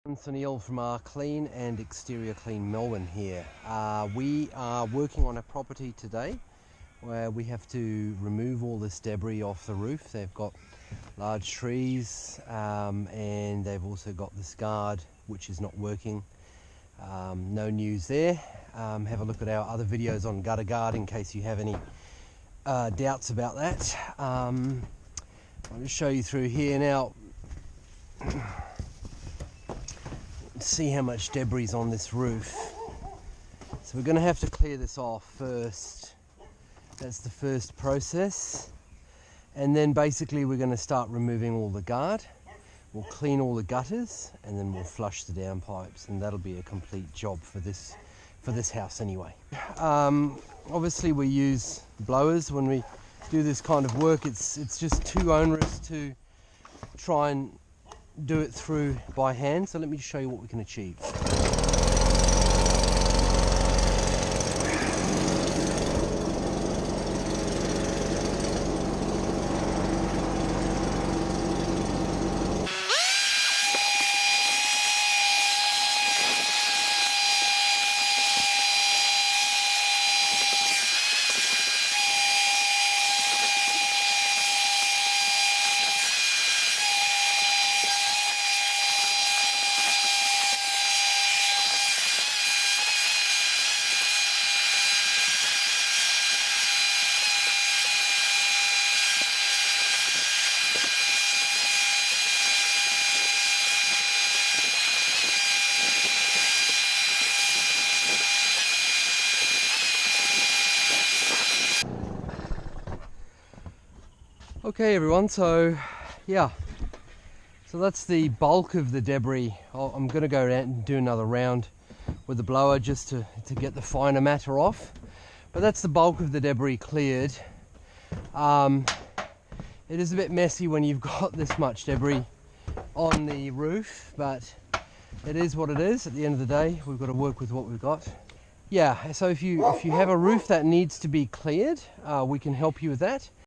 Sunil from our Clean and Exterior Clean Melbourne here. We are working on a property today where we have to remove all this debris off the roof. They've got large trees and they've also got this guard which is not working. No news there. Have a look at our other videos on gutter guard in case you have any doubts about that. I'll just show you through here now. See how much debris is on this roof. So we're going to have to clear this off first. That's the first process. And then basically we're going to start removing all the guard. We'll clean all the gutters and then we'll flush the downpipes, and that'll be a complete job for this house anyway. Obviously we use blowers when we do this kind of work. It's just too onerous to try and do it through by hand, so let me show you what we can achieve. Okay everyone, so that's the bulk of the debris. I'm going to go out and do another round with the blower just to get the finer matter off, but that's the bulk of the debris cleared. It is a bit messy when you've got this much debris on the roof, but it is what it is. At the end of the day, we've got to work with what we've got. Yeah, so if you have a roof that needs to be cleared, we can help you with that.